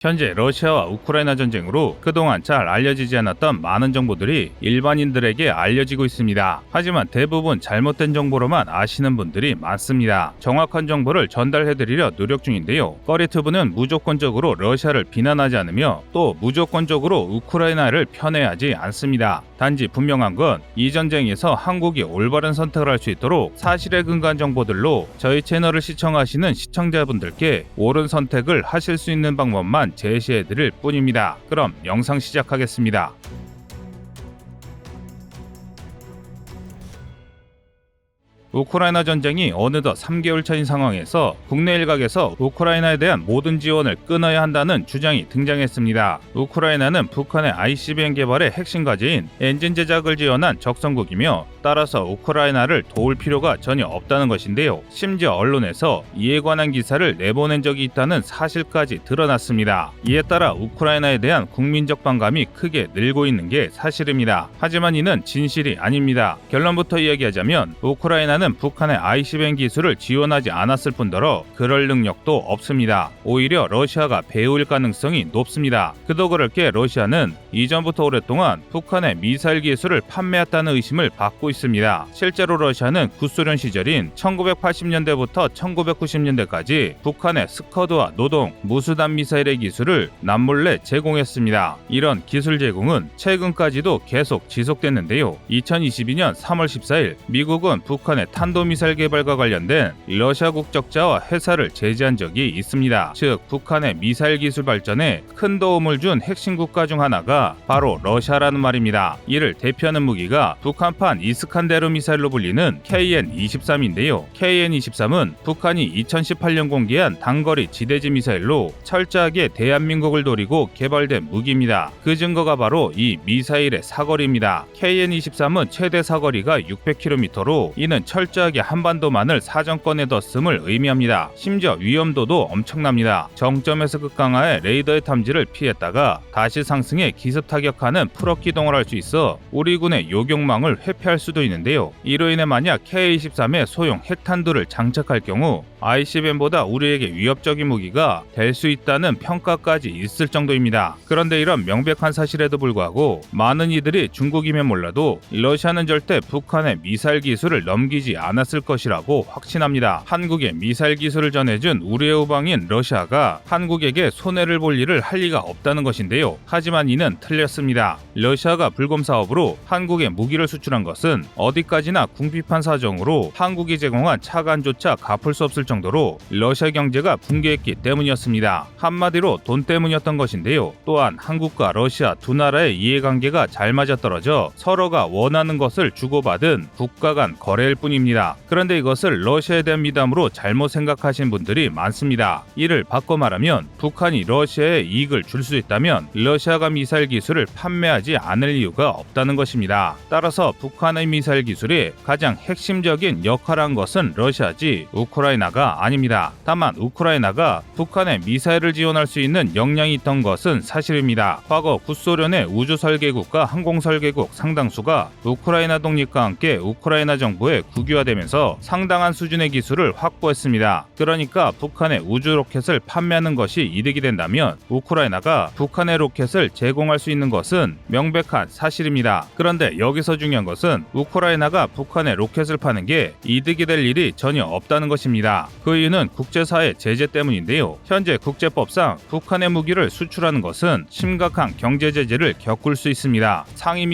현재 러시아와 우크라이나 전쟁으로 그동안 잘 알려지지 않았던 많은 정보들이 일반인들에게 알려지고 있습니다. 하지만 대부분 잘못된 정보로만 아시는 분들이 많습니다. 정확한 정보를 전달해드리려 노력 중인데요. 꺼리투브는 무조건적으로 러시아를 비난하지 않으며 또 무조건적으로 우크라이나를 편애하지 않습니다. 단지 분명한 건 이 전쟁에서 한국이 올바른 선택을 할 수 있도록 사실에 근거한 정보들로 저희 채널을 시청하시는 시청자분들께 옳은 선택을 하실 수 있는 방법만 제시해드릴 뿐입니다. 그럼 영상 시작하겠습니다. 우크라이나 전쟁이 어느덧 3개월 차인 상황에서 국내 일각에서 우크라이나에 대한 모든 지원을 끊어야 한다는 주장이 등장했습니다. 우크라이나는 북한의 ICBM 개발의 핵심 과제인 엔진 제작을 지원한 적성국이며 따라서 우크라이나를 도울 필요가 전혀 없다는 것인데요. 심지어 언론에서 이에 관한 기사를 내보낸 적이 있다는 사실까지 드러났습니다. 이에 따라 우크라이나에 대한 국민적 반감이 크게 늘고 있는 게 사실입니다. 하지만 이는 진실이 아닙니다. 결론부터 이야기하자면 우크라이나는 북한의 ICBM 기술을 지원하지 않았을 뿐더러 그럴 능력도 없습니다. 오히려 러시아가 배후일 가능성이 높습니다. 그도 그럴 게 러시아는 이전부터 오랫동안 북한의 미사일 기술을 판매했다는 의심을 받고 있습니다. 실제로 러시아는 구소련 시절인 1980년대부터 1990년대까지 북한의 스커드와 노동, 무수단 미사일의 기술을 남몰래 제공했습니다. 이런 기술 제공은 최근까지도 계속 지속됐는데요. 2022년 3월 14일 미국은 북한의 탄도미사일 개발과 관련된 러시아 국적자와 회사를 제재한 적이 있습니다. 즉 북한의 미사일 기술 발전에 큰 도움을 준 핵심 국가 중 하나가 바로 러시아라는 말입니다. 이를 대표하는 무기가 북한판 이스칸데르 미사일로 불리는 KN-23인데요. KN-23은 북한이 2018년 공개한 단거리 지대지 미사일로 철저하게 대한민국을 노리고 개발된 무기입니다. 그 증거가 바로 이 미사일의 사거리입니다. KN-23은 최대 사거리가 600km로 이는 철저하게 한반도만을 사정권에 뒀음을 의미합니다. 심지어 위험도도 엄청납니다. 정점에서 극강화해 레이더의 탐지를 피했다가 다시 상승해 기습 타격하는 풀업 기동을 할 수 있어 우리 군의 요격망을 회피할 수도 있는데요. 이로 인해 만약 K-23의 소형 핵탄두를 장착할 경우 ICBM보다 우리에게 위협적인 무기가 될 수 있다는 평가까지 있을 정도입니다. 그런데 이런 명백한 사실에도 불구하고 많은 이들이 중국이면 몰라도 러시아는 절대 북한의 미사일 기술을 넘기지 않았을 것이라고 확신합니다. 한국의 미사일 기술을 전해준 우리의 우방인 러시아가 한국에게 손해를 볼 일을 할 리가 없다는 것인데요. 하지만 이는 틀렸습니다. 러시아가 불금 사업으로 한국에 무기를 수출한 것은 어디까지나 궁핍한 사정으로 한국이 제공한 차관조차 갚을 수 없을 정도로 러시아 경제가 붕괴했기 때문이었습니다. 한마디로 돈 때문이었던 것인데요. 또한 한국과 러시아 두 나라의 이해관계가 잘 맞아떨어져 서로가 원하는 것을 주고받은 국가 간 거래일 뿐입니다. 그런데 이것을 러시아에 대한 미담으로 잘못 생각하신 분들이 많습니다. 이를 바꿔 말하면 북한이 러시아에 이익을 줄 수 있다면 러시아가 미사일 기술을 판매하지 않을 이유가 없다는 것입니다. 따라서 북한의 미사일 기술이 가장 핵심적인 역할을 한 것은 러시아지 우크라이나가 아닙니다. 다만 우크라이나가 북한의 미사일을 지원할 수 있는 역량이 있던 것은 사실입니다. 과거 구소련의 우주 설계국과 항공 설계국 상당수가 우크라이나 독립과 함께 우크라이나 정부에 국유화되면서 상당한 수준의 기술을 확보했습니다. 그러니까 북한의 우주 로켓을 판매하는 것이 이득이 된다면 우크라이나가 북한의 로켓을 제공할 수 있는 것은 명백한 사실입니다. 그런데 여기서 중요한 것은 우크라이나가 북한의 로켓을 파는 게 이득이 될 일이 전혀 없다는 것입니다. 그 이유는 국제사회 제재 때문인데요. 현재 국제법상 북한의 무기를 수출하는 것은 심각한 경제 제재를 겪을 수 있습니다.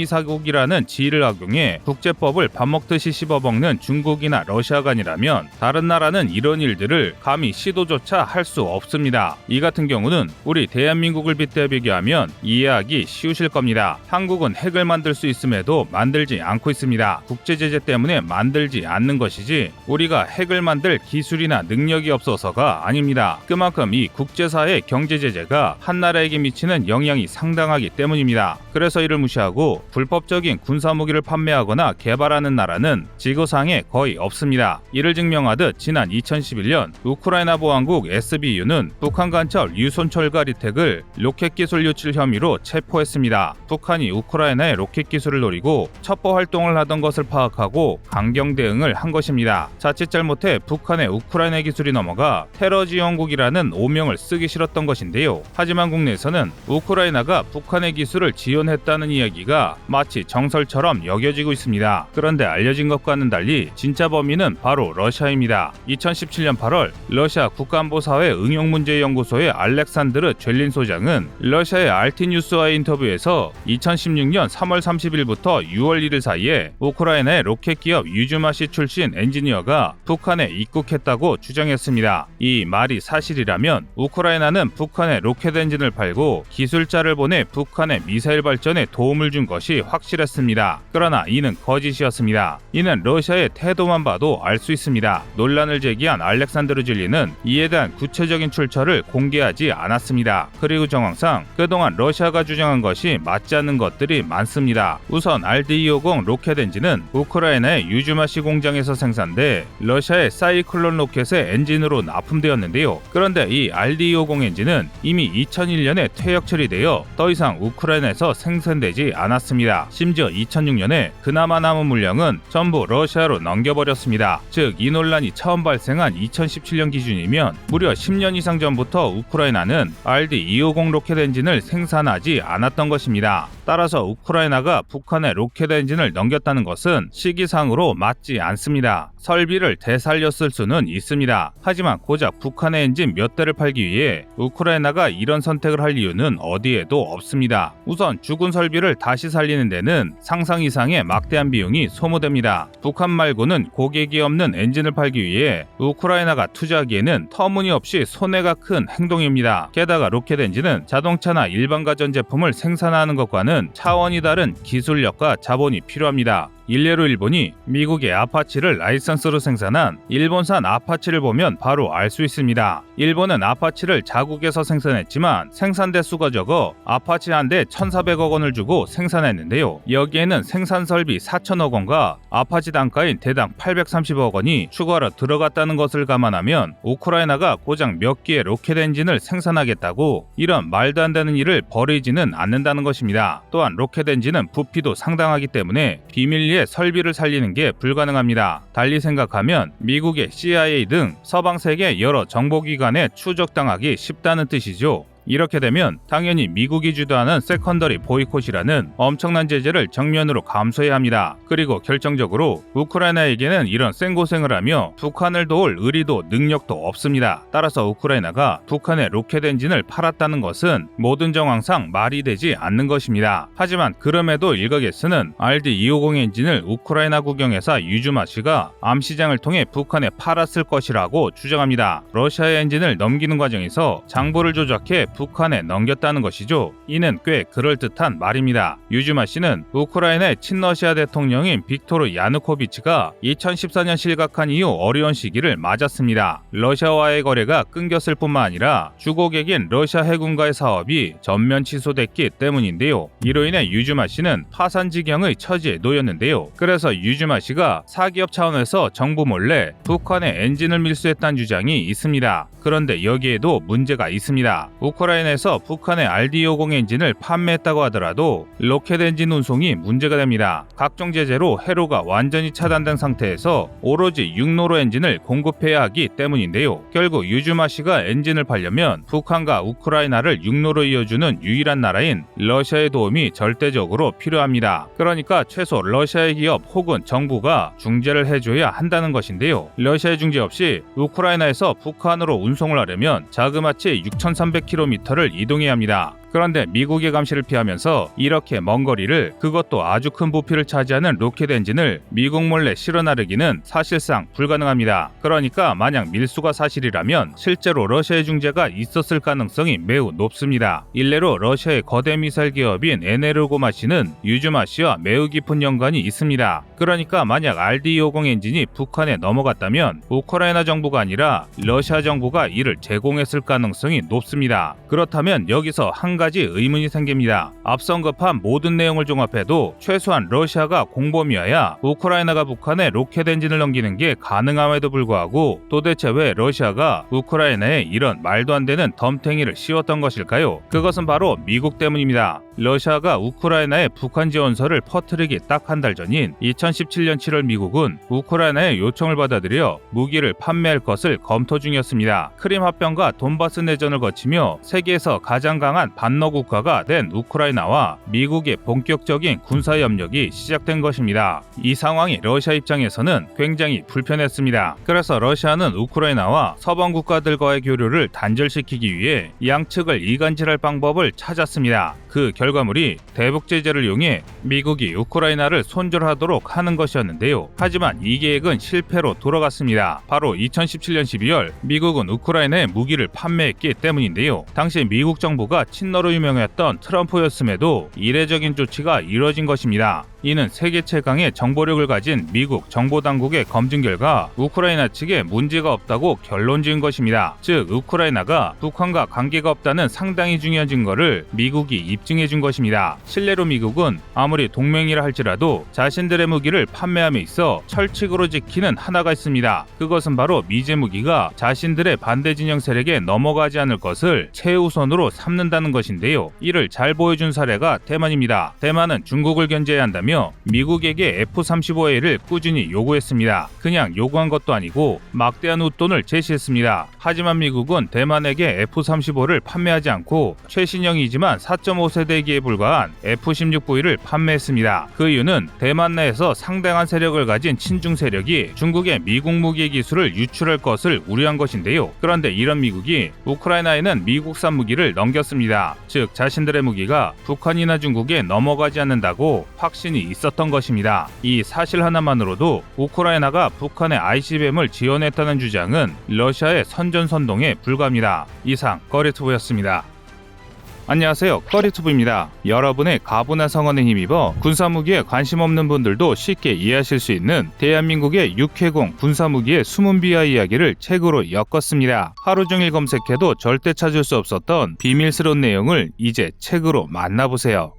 상임이사국이라는 지위를 악용해 국제법을 밥 먹듯이 씹어먹는 중국이나 러시아가 아니라면 다른 나라는 이런 일들을 감히 시도조차 할 수 없습니다. 이 같은 경우는 우리 대한민국을 빗대어 비교하면 이해하기 쉬우실 겁니다. 한국은 핵을 만들 수 있음에도 만들지 않고 있습니다. 국제제재 때문에 만들지 않는 것이지 우리가 핵을 만들 기술이나 능력이 없어서가 아닙니다. 그만큼 이 국제사회 경제제재가 한 나라에게 미치는 영향이 상당하기 때문입니다. 그래서 이를 무시하고 불법적인 군사무기를 판매하거나 개발하는 나라는 지구상에 세상에 거의 없습니다. 이를 증명하듯 지난 2011년 우크라이나 보안국 SBU는 북한 간첩 유손철 가리텍을 로켓 기술 유출 혐의로 체포했습니다. 북한이 우크라이나의 로켓 기술을 노리고 첩보 활동을 하던 것을 파악하고 강경 대응을 한 것입니다. 자칫 잘못해 북한의 우크라이나 기술이 넘어가 테러 지원국이라는 오명을 쓰기 싫었던 것인데요. 하지만 국내에서는 우크라이나가 북한의 기술을 지원했다는 이야기가 마치 정설처럼 여겨지고 있습니다. 그런데 알려진 것과는 달리 진짜 범인은 바로 러시아입니다. 2017년 8월 러시아 국가안보사회 응용문제연구소의 알렉산드르 젤린 소장은 러시아의 RT뉴스와의 인터뷰에서 2016년 3월 30일부터 6월 1일 사이에 우크라이나의 로켓 기업 유즈마시 출신 엔지니어가 북한에 입국했다고 주장했습니다. 이 말이 사실이라면 우크라이나는 북한에 로켓 엔진을 팔고 기술자를 보내 북한의 미사일 발전에 도움을 준 것이 확실했습니다. 그러나 이는 거짓이었습니다. 이는 러시아의 태도만 봐도 알 수 있습니다. 논란을 제기한 알렉산드르 젤리는 이에 대한 구체적인 출처를 공개하지 않았습니다. 그리고 정황상 그동안 러시아가 주장한 것이 맞지 않는 것들이 많습니다. 우선 RD-250 로켓 엔진은 우크라이나의 유즈마시 공장에서 생산돼 러시아의 사이클론 로켓의 엔진으로 납품되었는데요. 그런데 이 RD-250 엔진은 이미 2001년에 퇴역 처리되어 더 이상 우크라이나에서 생산되지 않았습니다. 심지어 2006년에 그나마 남은 물량은 전부 러시아로 넘겨버렸습니다. 즉 이 논란이 처음 발생한 2017년 기준이면 무려 10년 이상 전부터 우크라이나는 RD-250 로켓 엔진을 생산하지 않았던 것입니다. 따라서 우크라이나가 북한에 로켓 엔진을 넘겼다는 것은 시기상으로 맞지 않습니다. 설비를 되살렸을 수는 있습니다. 하지만 고작 북한의 엔진 몇 대를 팔기 위해 우크라이나가 이런 선택을 할 이유는 어디에도 없습니다. 우선 죽은 설비를 다시 살리는 데는 상상 이상의 막대한 비용이 소모됩니다. 북한 말고는 고객이 없는 엔진을 팔기 위해 우크라이나가 투자하기에는 터무니없이 손해가 큰 행동입니다. 게다가 로켓 엔진은 자동차나 일반 가전제품을 생산하는 것과는 차원이 다른 기술력과 자본이 필요합니다. 일례로 일본이 미국의 아파치를 라이선스로 생산한 일본산 아파치를 보면 바로 알 수 있습니다. 일본은 아파치를 자국에서 생산했지만 생산 대수가 적어 아파치 한 대 1,400억 원을 주고 생산했는데요. 여기에는 생산 설비 4천억 원과 아파치 단가인 대당 830억 원이 추가로 들어갔다는 것을 감안하면 우크라이나가 고작 몇 개의 로켓 엔진을 생산하겠다고 이런 말도 안 되는 일을 벌이지는 않는다는 것입니다. 또한 로켓 엔진은 부피도 상당하기 때문에 비밀리에 설비를 살리는 게 불가능합니다. 달리 생각하면 미국의 CIA 등 서방 세계 여러 정보기관에 추적당하기 쉽다는 뜻이죠. 이렇게 되면 당연히 미국이 주도하는 세컨더리 보이콧이라는 엄청난 제재를 정면으로 감수해야 합니다. 그리고 결정적으로 우크라이나에게는 이런 생고생을 하며 북한을 도울 의리도 능력도 없습니다. 따라서 우크라이나가 북한의 로켓 엔진을 팔았다는 것은 모든 정황상 말이 되지 않는 것입니다. 하지만 그럼에도 일각에서는 RD-250 엔진을 우크라이나 국영회사 유즈마시가 암시장을 통해 북한에 팔았을 것이라고 주장합니다. 러시아의 엔진을 넘기는 과정에서 장부를 조작해 북한에 넘겼다는 것이죠. 이는 꽤 그럴듯한 말입니다. 유즈마시는 우크라이나의 친러시아 대통령인 빅토르 야누코비치가 2014년 실각한 이후 어려운 시기를 맞았습니다. 러시아와의 거래가 끊겼을 뿐만 아니라 주고객인 러시아 해군과의 사업이 전면 취소됐기 때문인데요. 이로 인해 유즈마시는 파산 지경의 처지에 놓였는데요. 그래서 유즈마시가 사기업 차원에서 정부 몰래 북한의 엔진을 밀수했다는 주장이 있습니다. 그런데 여기에도 문제가 있습니다. 우크라이나에서 북한의 RD-250 엔진을 판매했다고 하더라도 로켓 엔진 운송이 문제가 됩니다. 각종 제재로 해로가 완전히 차단된 상태에서 오로지 육로로 엔진을 공급해야 하기 때문인데요. 결국 유즈마시가 엔진을 팔려면 북한과 우크라이나를 육로로 이어주는 유일한 나라인 러시아의 도움이 절대적으로 필요합니다. 그러니까 최소 러시아의 기업 혹은 정부가 중재를 해줘야 한다는 것인데요. 러시아의 중재 없이 우크라이나에서 북한으로 운송을 하려면 자그마치 6,300km를 이동해야 합니다. 그런데 미국의 감시를 피하면서 이렇게 먼 거리를 그것도 아주 큰 부피를 차지하는 로켓 엔진을 미국 몰래 실어 나르기는 사실상 불가능합니다. 그러니까 만약 밀수가 사실이라면 실제로 러시아의 중재가 있었을 가능성이 매우 높습니다. 일례로 러시아의 거대 미사일 기업인 에네르고마시는 유즈마시와 매우 깊은 연관이 있습니다. 그러니까 만약 RD-250 엔진이 북한에 넘어갔다면 우크라이나 정부가 아니라 러시아 정부가 이를 제공했을 가능성이 높습니다. 그렇다면 여기서 한 가지 가지 의문이 생깁니다. 앞서 언급한 모든 내용을 종합해도 최소한 러시아가 공범이어야 우크라이나가 북한에 로켓 엔진을 넘기는 게 가능함에도 불구하고 도대체 왜 러시아가 우크라이나에 이런 말도 안 되는 덤탱이를 씌웠던 것일까요? 그것은 바로 미국 때문입니다. 러시아가 우크라이나에 북한 지원서를 퍼뜨리기 딱 한 달 전인 2017년 7월 미국은 우크라이나의 요청을 받아들여 무기를 판매할 것을 검토 중이었습니다. 크림 합병과 돈바스 내전을 거치며 세계에서 가장 강한 반러 국가가 된 우크라이나와 미국의 본격적인 군사 협력이 시작된 것입니다. 이 상황이 러시아 입장에서는 굉장히 불편했습니다. 그래서 러시아는 우크라이나와 서방 국가들과의 교류를 단절시키기 위해 양측을 이간질할 방법을 찾았습니다. 그 결과물이 대북 제재를 이용해 미국이 우크라이나를 손절하도록 하는 것이었는데요. 하지만 이 계획은 실패로 돌아갔습니다. 바로 2017년 12월 미국은 우크라이나에 무기를 판매했기 때문인데요. 당시 미국 정부가 친러로 유명했던 트럼프였음에도 이례적인 조치가 이뤄진 것입니다. 이는 세계 최강의 정보력을 가진 미국 정보당국의 검증 결과 우크라이나 측에 문제가 없다고 결론 지은 것입니다. 즉 우크라이나가 북한과 관계가 없다는 상당히 중요한 증거를 미국이 입증해 준 것입니다. 실례로 미국은 아무리 동맹이라 할지라도 자신들의 무기를 판매함에 있어 철칙으로 지키는 하나가 있습니다. 그것은 바로 미제 무기가 자신들의 반대 진영 세력에 넘어가지 않을 것을 최우선으로 삼는다는 것인데요. 이를 잘 보여준 사례가 대만입니다. 대만은 중국을 견제해야 한다며 미국에게 F-35A를 꾸준히 요구했습니다. 그냥 요구한 것도 아니고 막대한 웃돈을 제시했습니다. 하지만 미국은 대만에게 F-35를 판매하지 않고 최신형이지만 4.5세대기에 불과한 F-16V를 판매했습니다. 그 이유는 대만 내에서 상당한 세력을 가진 친중 세력이 중국의 미국 무기 기술을 유출할 것을 우려한 것인데요. 그런데 이런 미국이 우크라이나에는 미국산 무기를 넘겼습니다. 즉 자신들의 무기가 북한이나 중국에 넘어가지 않는다고 확신이 있었던 것입니다. 이 사실 하나만으로도 우크라이나가 북한의 ICBM을 지원했다는 주장은 러시아의 선전선동에 불과합니다. 이상 꺼리투브였습니다. 안녕하세요, 꺼리투브입니다. 여러분의 가부나 성원에 힘입어 군사무기에 관심 없는 분들도 쉽게 이해하실 수 있는 대한민국의 육해공 군사무기의 숨은 비하 이야기를 책으로 엮었습니다. 하루 종일 검색해도 절대 찾을 수 없었던 비밀스러운 내용을 이제 책으로 만나보세요.